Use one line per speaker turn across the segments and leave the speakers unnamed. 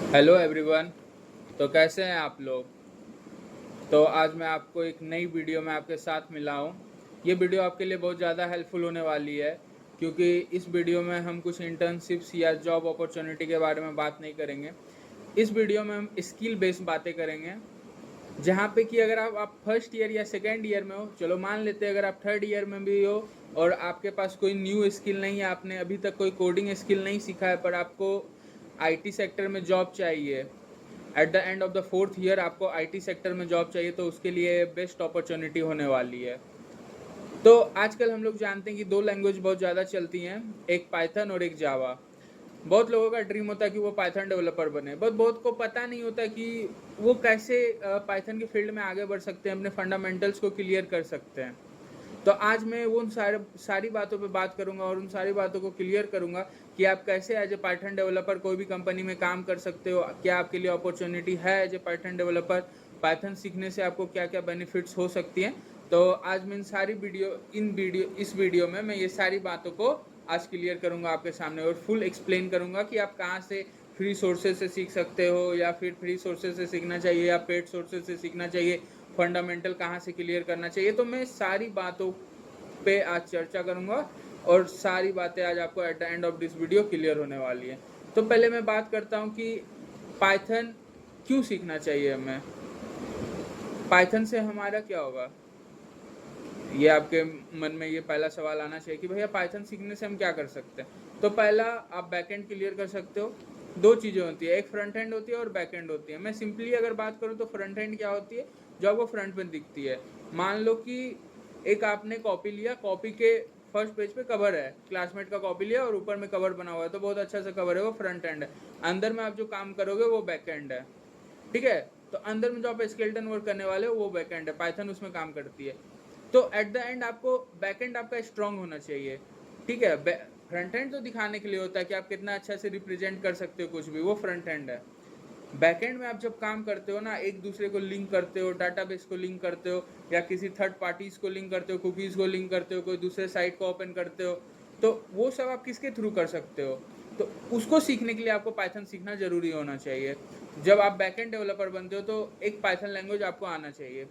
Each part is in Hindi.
Hello everyone. तो कैसे हैं आप लोग। तो आज मैं आपको एक नई वीडियो में आपके साथ मिला हूँ। ये वीडियो आपके लिए बहुत ज़्यादा हेल्पफुल होने वाली है, क्योंकि इस वीडियो में हम कुछ इंटर्नशिप्स या जॉब अपॉर्चुनिटी के बारे में बात नहीं करेंगे। इस वीडियो में हम स्किल बेस्ड बातें करेंगे, जहाँ पे कि अगर आप फर्स्ट ईयर या सेकेंड ईयर में हो, चलो मान लेते हैं अगर आप थर्ड ईयर में भी हो और आपके पास कोई न्यू स्किल नहीं है, आपने अभी तक कोई कोडिंग स्किल नहीं सीखा है, पर आपको आईटी सेक्टर में जॉब चाहिए, at the end of the fourth year आपको आईटी सेक्टर में जॉब चाहिए, तो उसके लिए बेस्ट अपॉर्चुनिटी होने वाली है। तो आजकल हम लोग जानते हैं कि दो लैंग्वेज बहुत ज़्यादा चलती हैं, एक पाइथन और एक जावा। बहुत लोगों का ड्रीम होता है कि वो पाइथन डेवलपर बने, बट बहुत को पता नहीं होता कि वो कैसे पाइथन के फील्ड में आगे बढ़ सकते हैं, अपने फंडामेंटल्स को क्लियर कर सकते हैं। तो आज मैं वो उन सारी बातों पे बात करूंगा और उन सारी बातों को क्लियर करूंगा कि आप कैसे एज ए पाइथन डेवलपर कोई भी कंपनी में काम कर सकते हो, क्या आपके लिए अपॉर्चुनिटी है as a python developer, python सीखने से आपको क्या क्या बेनिफिट्स हो सकती हैं। तो आज मैं इस वीडियो में मैं ये सारी बातों को आज क्लियर करूंगा आपके सामने और फुल एक्सप्लेन करूंगा कि आप कहाँ से फ्री सोर्सेज से सीख सकते हो, या फिर फ्री सोर्सेज से सीखना चाहिए या पेड सोर्सेज से सीखना चाहिए, फंडामेंटल कहाँ से क्लियर करना चाहिए। तो मैं सारी बातों पे आज चर्चा करूंगा और सारी बातें आज आपको at the end of this video clear होने वाली है। तो पहले मैं बात करता हूँ कि पाइथन क्यों सीखना चाहिए हमें, पाइथन से हमारा क्या होगा। ये आपके मन में ये पहला सवाल आना चाहिए कि भैया पाइथन सीखने से हम क्या कर सकते हैं। तो पहला, आप बैकएंड क्लियर कर सकते हो। दो चीज़ें होती है, एक फ्रंट एंड होती है और बैक एंड होती है। मैं सिंपली अगर बात करूँ तो फ्रंट एंड क्या होती है, जो आपको फ्रंट में दिखती है। मान लो कि एक आपने कॉपी लिया, कॉपी के फर्स्ट पेज पे कवर है, क्लासमेट का कॉपी लिया और ऊपर में कवर बना हुआ है, तो बहुत अच्छा सा कवर है, वो फ्रंट एंड है। अंदर में आप जो काम करोगे वो बैक एंड है, ठीक है। तो अंदर में जो आप स्केलेटन वर्क करने वाले हो वो बैक एंड है, पाइथन उसमें काम करती है। तो एट द एंड आपको बैक एंड आपका स्ट्रांग होना चाहिए, ठीक है। फ्रंट एंड तो दिखाने के लिए होता है कि आप कितना अच्छा से रिप्रेजेंट कर सकते हो कुछ भी, वो फ्रंट एंड है। बैक एंड में आप जब काम करते हो ना, एक दूसरे को लिंक करते हो, डाटाबेस को लिंक करते हो, या किसी थर्ड पार्टीज को लिंक करते हो, कुकीज़ को लिंक करते हो, कोई दूसरे साइट को ओपन करते हो, तो वो सब आप किसके थ्रू कर सकते हो। तो उसको सीखने के लिए आपको पाइथन सीखना जरूरी होना चाहिए। जब आप बैक एंड डेवलपर बनते हो तो एक पाइथन लैंग्वेज आपको आना चाहिए।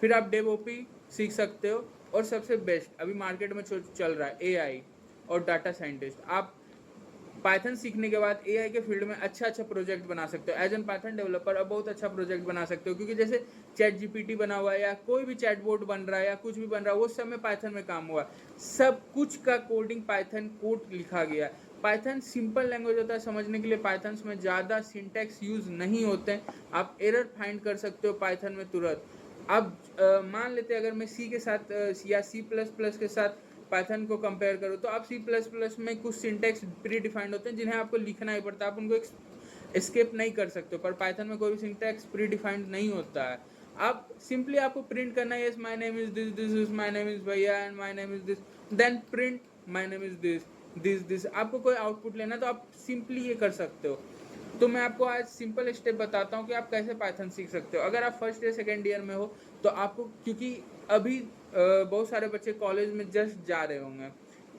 फिर आप डेवओपी सीख सकते हो, और सबसे बेस्ट अभी मार्केट में चल रहा है एआई और डाटा साइंटिस्ट। आप पाइथन सीखने के बाद एआई के फील्ड में अच्छा प्रोजेक्ट बना सकते हो। एज एन पाइथन डेवलपर अब बहुत अच्छा प्रोजेक्ट बना सकते हो, क्योंकि जैसे चैट जीपीटी बना हुआ है या कोई भी चैटबॉट बन रहा है या कुछ भी बन रहा है, वो सब में पाइथन में काम हुआ है। सब कुछ का कोडिंग पाइथन कोड लिखा गया है। पाइथन सिंपल लैंग्वेज होता है समझने के लिए, पाइथन में ज़्यादा सिंटैक्स यूज नहीं होते हैं। आप एरर फाइंड कर सकते हो पाइथन में तुरंत। अब मान लेते हैं अगर मैं सी के साथ या सी प्लस प्लस के साथ पाइथन को कंपेयर करो, तो आप सी प्लस प्लस में कुछ सिंटेक्स प्री डिफाइंड होते हैं जिन्हें आपको लिखना ही पड़ता है, आप उनको एस्केप नहीं कर सकते हो। पर पाइथन में कोई भी सिंटेक्स प्री डिफाइंड नहीं होता है। आप सिंपली आपको प्रिंट करना है, yes my name is this, this is my name is भैया and my name is this, then print my name is this, this this. आपको कोई आउटपुट लेना तो आप सिंपली ये कर सकते हो। तो मैं आपको आज सिंपल स्टेप बताता हूँ कि आप कैसे पाइथन सीख सकते हो। अगर आप फर्स्ट ईयर सेकेंड ईयर में हो तो आपको, क्योंकि अभी बहुत सारे बच्चे कॉलेज में जस्ट जा रहे होंगे,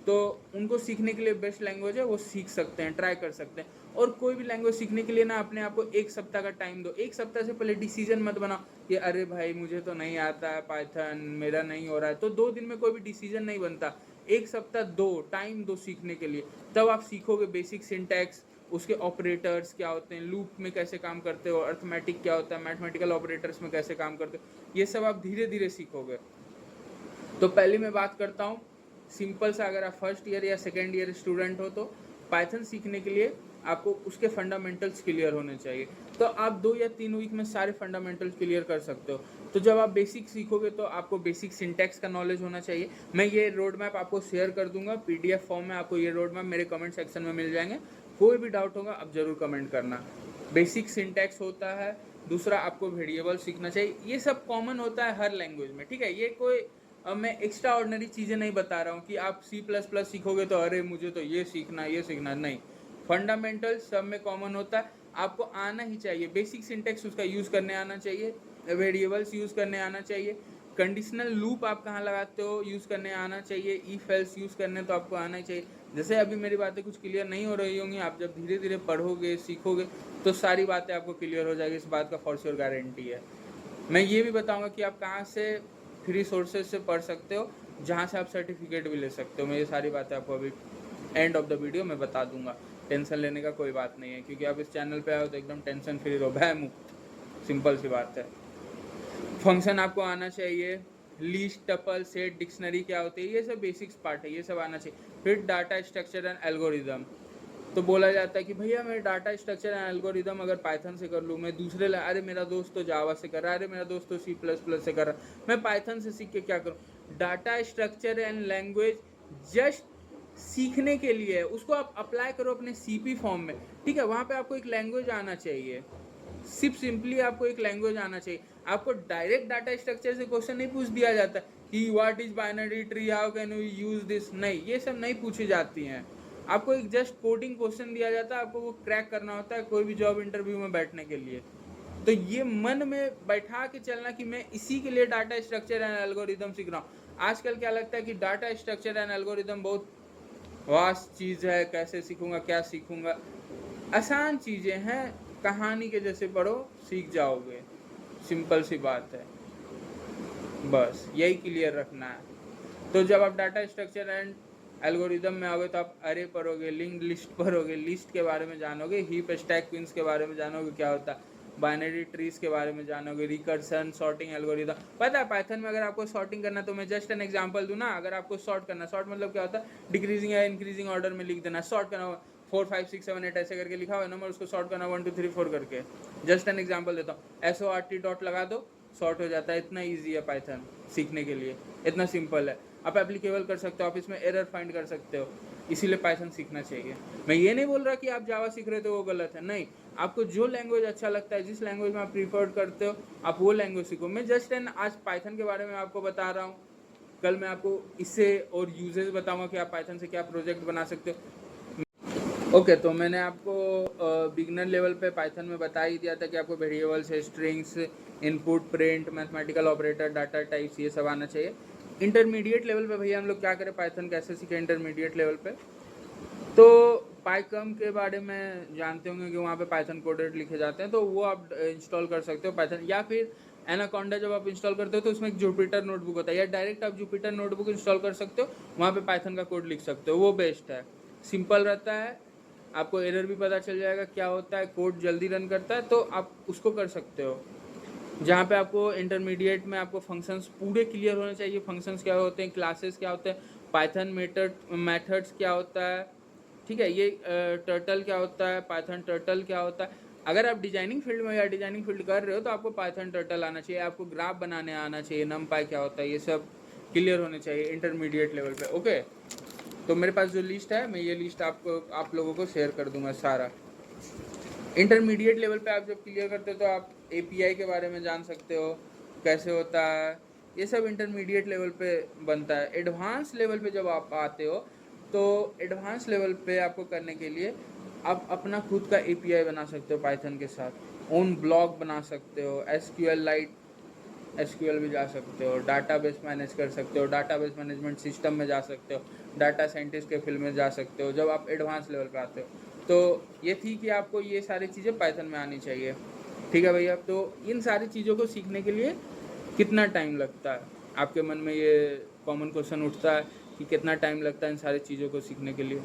तो उनको सीखने के लिए बेस्ट लैंग्वेज है, वो सीख सकते हैं, ट्राई कर सकते हैं। और कोई भी लैंग्वेज सीखने के लिए ना अपने आप को एक सप्ताह का टाइम दो। एक सप्ताह से पहले डिसीजन मत बनाओ कि अरे भाई मुझे तो नहीं आता है पाइथन, मेरा नहीं हो रहा है, तो 2 दिन में कोई भी डिसीजन नहीं बनता। एक सप्ताह दो, टाइम दो सीखने के लिए, तब आप सीखोगे बेसिक सिंटैक्स, उसके ऑपरेटर्स क्या होते हैं, लूप में कैसे काम करते हो, अर्थमेटिक क्या होता है, मैथमेटिकल ऑपरेटर्स में कैसे काम करते हो, ये सब आप धीरे धीरे सीखोगे। तो पहले मैं बात करता हूँ सिंपल सा, अगर आप फर्स्ट ईयर या सेकेंड ईयर स्टूडेंट हो तो पाइथन सीखने के लिए आपको उसके फंडामेंटल्स क्लियर होने चाहिए। तो आप 2 या 3 वीक में सारे फंडामेंटल्स क्लियर कर सकते हो। तो जब आप बेसिक सीखोगे तो आपको बेसिक सिंटैक्स का नॉलेज होना चाहिए। मैं ये रोड मैप आपको शेयर कर दूंगा पीडीएफ फॉर्म में, आपको ये रोड मैप मेरे कमेंट सेक्शन में मिल जाएंगे। कोई भी डाउट होगा आप जरूर कमेंट करना। बेसिक सिंटैक्स होता है, दूसरा आपको वेरिएबल सीखना चाहिए। ये सब कॉमन होता है हर लैंग्वेज में, ठीक है। ये कोई मैं एक्स्ट्रा ऑर्डिनरी चीज़ें नहीं बता रहा हूँ कि आप सी प्लस प्लस सीखोगे तो अरे मुझे तो ये सीखना नहीं। फंडामेंटल सब में कॉमन होता है, आपको आना ही चाहिए। बेसिक सिंटेक्स उसका यूज़ करने आना चाहिए, वेरिएबल्स यूज़ करने आना चाहिए, कंडीशनल लूप आप कहाँ लगाते हो यूज़ करने आना चाहिए, इफ एल्स यूज़ करने तो आपको आना ही चाहिए। जैसे अभी मेरी बातें कुछ क्लियर नहीं हो रही होंगी, आप जब धीरे धीरे पढ़ोगे सीखोगे तो सारी बातें आपको क्लियर हो जाएगी, इस बात का फॉर श्योर गारंटी है। मैं ये भी बताऊंगा कि आप कहाँ से फ्री सोर्सेज से पढ़ सकते हो, जहाँ से आप सर्टिफिकेट भी ले सकते हो। मैं ये सारी बातें आपको अभी एंड ऑफ द वीडियो में बता दूंगा। टेंशन लेने का कोई बात नहीं है, क्योंकि आप इस चैनल पे आओ तो एकदम टेंशन फ्री रहो, भय मुक्त, सिंपल सी बात है। फंक्शन आपको आना चाहिए, लिस्ट, टपल, सेट, डिक्शनरी क्या होती है, ये सब बेसिक्स पार्ट है, ये सब आना चाहिए। फिर डाटा स्ट्रक्चर एंड एल्गोरिदम। तो बोला जाता है कि भैया मैं डाटा स्ट्रक्चर एंड एल्गोरिदम अगर पाइथन से कर लूँ, मैं दूसरे अरे मेरा दोस्त तो जावा से कर रहा है, अरे मेरा दोस्त तो C++ से कर रहा है, मैं पाइथन से सीख के क्या करूँ। Data structure and language just सीखने के लिए है, उसको आप अप्लाई करो अपने CP फॉर्म में, ठीक है। वहाँ पे आपको एक लैंग्वेज आना चाहिए, सिर्फ सिंपली आपको एक लैंग्वेज आना चाहिए। आपको डायरेक्ट डाटा स्ट्रक्चर से क्वेश्चन नहीं पूछ दिया जाता कि what is binary tree, how can you use this, नहीं, ये सब नहीं पूछी जाती हैं। आपको एक जस्ट कोडिंग क्वेश्चन दिया जाता है, आपको वो क्रैक करना होता है कोई भी जॉब इंटरव्यू में बैठने के लिए। तो ये मन में बैठा के चलना कि मैं इसी के लिए डाटा स्ट्रक्चर एंड एल्गोरिदम सीख रहा हूँ। आजकल क्या लगता है कि डाटा स्ट्रक्चर एंड एल्गोरिदम बहुत वास्ट चीज़ है, कैसे सीखूंगा, क्या सीखूंगा। आसान चीज़ें हैं, कहानी के जैसे पढ़ो सीख जाओगे, सिंपल सी बात है, बस यही क्लियर रखना है। तो जब आप डाटा स्ट्रक्चर एंड एल्गोरिदम में आओगे तो आप अरे पढ़ोगे, लिंक्ड लिस्ट पढ़ोगे, लिस्ट के बारे में जानोगे, हीप स्टैक क्वींस के बारे में जानोगे क्या होता है, बाइनरी ट्रीज के बारे में जानोगे, रिकर्सन, सॉर्टिंग एल्गोरिदम। पता है पाइथन में अगर आपको सॉर्टिंग करना, तो मैं जस्ट एन एग्जांपल दूं ना, अगर आपको सॉर्ट करना, सॉर्ट मतलब क्या होता है, डिक्रीजिंग या इंक्रीजिंग ऑर्डर में लिख देना, सॉर्ट करना 4 5 6 7 8 ऐसे करके लिखा हुआ है नंबर, उसको सॉर्ट करना 1 2 3 4 करके। जस्ट एन एग्जांपल देता हूँ, SORT डॉट लगा दो, सॉर्ट हो जाता है। इतना ईजी है पाइथन सीखने के लिए, इतना सिंपल है। आप एप्लीकेबल कर सकते हो, आप इसमें एरर फाइंड कर सकते हो, इसीलिए पाइथन सीखना चाहिए। मैं ये नहीं बोल रहा कि आप जावा सीख रहे हो तो वो गलत है, नहीं, आपको जो लैंग्वेज अच्छा लगता है, जिस लैंग्वेज में आप प्रीफर करते हो, आप वो लैंग्वेज सीखो। मैं जस्ट एन आज पाइथन के बारे में आपको बता रहा हूँ, कल मैं आपको इससे और यूजेस बताऊंगा कि आप पाइथन से क्या प्रोजेक्ट बना सकते हो। ओके, तो मैंने आपको बिगनर लेवल पे पाइथन में बता ही दिया था कि आपको variables, strings, input, print, mathematical operator, data types, ये सब आना चाहिए। इंटरमीडिएट लेवल पे भैया हम लोग क्या करें, पाइथन कैसे सीखें इंटरमीडिएट लेवल पे। तो पाइकम के बारे में जानते होंगे कि वहाँ पे पाइथन कोडेड लिखे जाते हैं, तो वो आप इंस्टॉल कर सकते हो पाइथन। या फिर एनाकोंडा जब आप इंस्टॉल करते हो तो उसमें एक जुपिटर नोटबुक होता है, या डायरेक्ट आप जुपिटर नोटबुक इंस्टॉल कर सकते हो, वहाँ पे पाइथन का कोड लिख सकते हो, वो बेस्ट है, सिंपल रहता है, आपको एरर भी पता चल जाएगा क्या होता है, कोड जल्दी रन करता है, तो आप उसको कर सकते हो। जहाँ पे आपको इंटरमीडिएट में आपको फंक्शंस पूरे क्लियर होने चाहिए, फंक्शंस क्या होते हैं, क्लासेस क्या होते हैं, पाइथन मेथड्स क्या होता है, ठीक है, ये टर्टल क्या होता है, पाइथन टर्टल क्या होता है। अगर आप डिजाइनिंग फील्ड में या डिजाइनिंग फील्ड कर रहे हो तो आपको पाइथन टर्टल आना चाहिए, आपको ग्राफ बनाने आना चाहिए, नमपाई क्या होता है, ये सब क्लियर होने चाहिए इंटरमीडिएट लेवल पे। ओके, तो मेरे पास जो लिस्ट है, मैं ये लिस्ट आप लोगों को शेयर कर दूंगा सारा। इंटरमीडिएट लेवल पे आप जब क्लियर करते हो तो आप API के बारे में जान सकते हो, कैसे होता है, ये सब इंटरमीडिएट लेवल पे बनता है। एडवांस लेवल पे जब आप आते हो तो एडवांस लेवल पे आपको करने के लिए आप अपना खुद का API बना सकते हो पाइथन के साथ, ओन ब्लॉग बना सकते हो, SQL भी जा सकते हो, डाटाबेस मैनेज कर सकते हो, डाटाबेस मैनेजमेंट सिस्टम में जा सकते हो, डाटा साइंटिस्ट के फील्ड में जा सकते हो जब आप एडवांस लेवल पे आते हो। तो ये थी कि आपको ये सारी चीज़ें पाइथन में आनी चाहिए, ठीक है भैया। तो इन सारी चीज़ों को सीखने के लिए कितना टाइम लगता है, आपके मन में ये कॉमन क्वेश्चन उठता है कि कितना टाइम लगता है इन सारी चीज़ों को सीखने के लिए।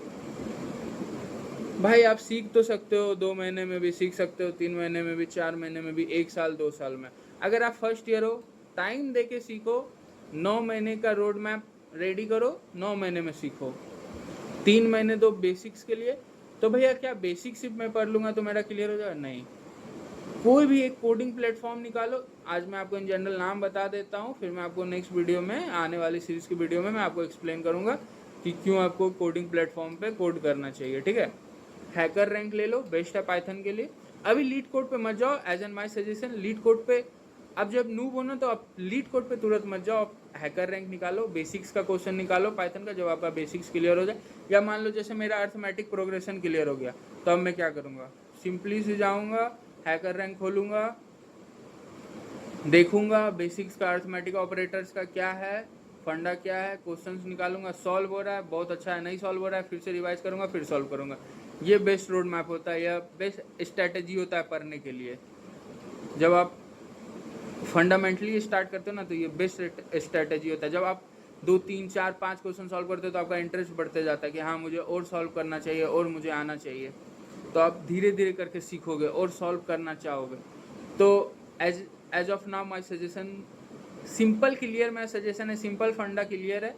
भाई आप सीख तो सकते हो, 2 महीने में भी सीख सकते हो, 3 महीने में भी, 4 महीने में भी, 1 साल 2 साल में। अगर आप फर्स्ट ईयर हो, टाइम दे के सीखो, 9 महीने का रोड मैप रेडी करो, 9 महीने में सीखो, 3 महीने दो बेसिक्स के लिए। तो भैया क्या बेसिक सिर्फ मैं पढ़ लूँगा तो मेरा क्लियर हो जाएगा, नहीं, कोई भी एक कोडिंग प्लेटफॉर्म निकालो। आज मैं आपको इन जनरल नाम बता देता हूँ, फिर मैं आपको नेक्स्ट वीडियो में, आने वाली सीरीज़ की वीडियो में मैं आपको एक्सप्लेन करूँगा कि क्यों आपको कोडिंग प्लेटफॉर्म पे कोड करना चाहिए, ठीक है। हैकर रैंक ले लो, बेस्ट है पाइथन के लिए। अभी लीड कोड पे मत जाओ, as an my suggestion, LeetCode पे अब जब नूब हो ना तो आप लीड कोड पे तुरंत मत जाओ, आप हैकर रैंक निकालो, बेसिक्स का क्वेश्चन निकालो पाइथन का, जब आपका बेसिक्स क्लियर हो जाए। या मान लो जैसे मेरा अर्थमेटिक प्रोग्रेशन क्लियर हो गया, तो अब मैं क्या करूँगा, सिंपली से जाऊँगा, हैकर रैंक खोलूँगा, देखूंगा बेसिक्स का, अर्थमेटिक ऑपरेटर्स का क्या है, फंडा क्या है, क्वेश्चंस निकालूंगा, सॉल्व हो रहा है बहुत अच्छा है, नहीं सॉल्व हो रहा है फिर से रिवाइज करूंगा, फिर सॉल्व करूंगा। ये बेस्ट रोड मैप होता है, यह बेस्ट स्ट्रैटेजी होता है पढ़ने के लिए। जब आप फंडामेंटली स्टार्ट करते हो ना तो ये बेस्ट स्ट्रैटेजी होता है। जब आप 2 3 4 5 क्वेश्चन सॉल्व करते हो तो आपका इंटरेस्ट बढ़ते जाता है कि हाँ मुझे और सॉल्व करना चाहिए और मुझे आना चाहिए। तो आप धीरे धीरे करके सीखोगे और सॉल्व करना चाहोगे। तो as of now my suggestion, simple clear मेरा सजेशन है, सिंपल फंडा क्लियर है,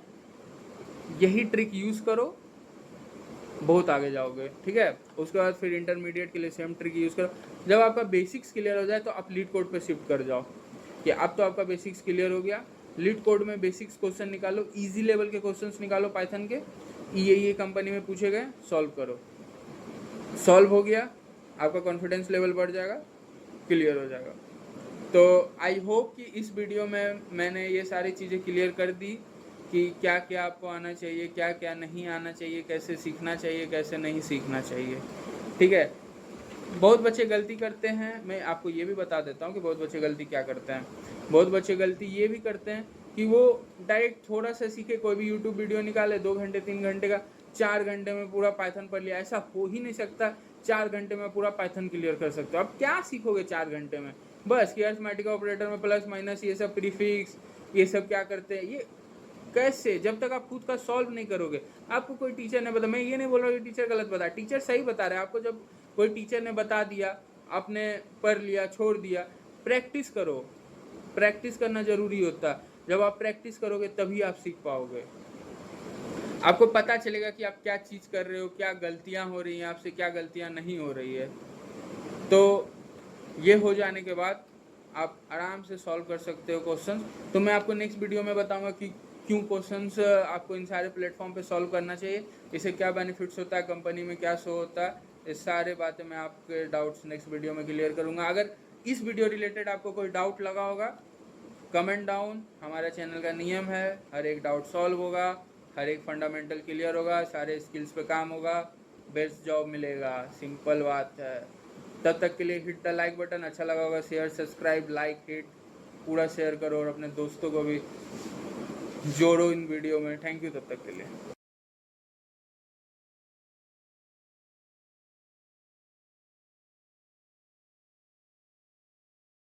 यही ट्रिक यूज़ करो, बहुत आगे जाओगे। ठीक है, उसके बाद फिर इंटरमीडिएट के लिए सेम ट्रिक यूज़ करो। जब आपका बेसिक्स क्लियर हो जाए तो आप लीड कोड पे शिफ्ट कर जाओ कि अब तो आपका बेसिक्स क्लियर हो गया। लीड कोड में बेसिक्स क्वेश्चन निकालो, इजी लेवल के क्वेश्चंस निकालो पाइथन के, ये कंपनी में पूछे गए, सॉल्व करो। सॉल्व हो गया, आपका कॉन्फिडेंस लेवल बढ़ जाएगा, क्लियर हो जाएगा। तो आई होप कि इस वीडियो में मैंने ये सारी चीज़ें क्लियर कर दी कि क्या क्या आपको आना चाहिए, क्या क्या नहीं आना चाहिए, कैसे सीखना चाहिए, कैसे नहीं सीखना चाहिए। ठीक है, बहुत बच्चे गलती करते हैं, मैं आपको ये भी बता देता हूँ कि बहुत बच्चे गलती क्या करते हैं। बहुत बच्चे गलती ये भी करते हैं कि वो डायरेक्ट थोड़ा सा सीखे, कोई भी यूट्यूब वीडियो निकाले 2 घंटे 3 घंटे का, 4 घंटे में पूरा पाइथन पढ़ लिया। ऐसा हो ही नहीं सकता 4 घंटे में पूरा पाइथन क्लियर कर सकते हो। अब क्या सीखोगे 4 घंटे में? बस कि अरिथमेटिक ऑपरेटर में प्लस माइनस ये सब प्रीफिक्स ये सब क्या करते हैं, ये कैसे, जब तक आप खुद का सॉल्व नहीं करोगे। आपको कोई टीचर ने बता, मैं ये नहीं बोल रहा कि टीचर गलत बता, टीचर सही बता रहे हैं आपको। जब कोई टीचर ने बता दिया, आपने पढ़ लिया, छोड़ दिया, प्रैक्टिस करो। प्रैक्टिस करना जरूरी होता है। जब आप प्रैक्टिस करोगे तभी आप सीख पाओगे। आपको पता चलेगा कि आप क्या चीज़ कर रहे हो, क्या गलतियां हो रही हैं आपसे, क्या गलतियां नहीं हो रही है। तो ये हो जाने के बाद आप आराम से सॉल्व कर सकते हो क्वेश्चंस। तो मैं आपको नेक्स्ट वीडियो में बताऊंगा कि क्यों क्वेश्चंस आपको इन सारे प्लेटफॉर्म पे सॉल्व करना चाहिए, इससे क्या बेनिफिट्स होता है, कंपनी में क्या शो होता है, ये सारे बातें मैं आपके डाउट्स नेक्स्ट वीडियो में क्लियर करूंगा। अगर इस वीडियो रिलेटेड आपको कोई डाउट लगा होगा, कमेंट डाउन। हमारे चैनल का नियम है, हर एक डाउट सॉल्व होगा, हर एक फंडामेंटल क्लियर होगा, सारे स्किल्स पे काम होगा, बेस्ट जॉब मिलेगा, सिंपल बात है। तब तक के लिए हिट द लाइक बटन, अच्छा लगा होगा शेयर सब्सक्राइब लाइक हिट पूरा शेयर करो और अपने दोस्तों को भी जोड़ो इन वीडियो में। थैंक यू तब तक के लिए।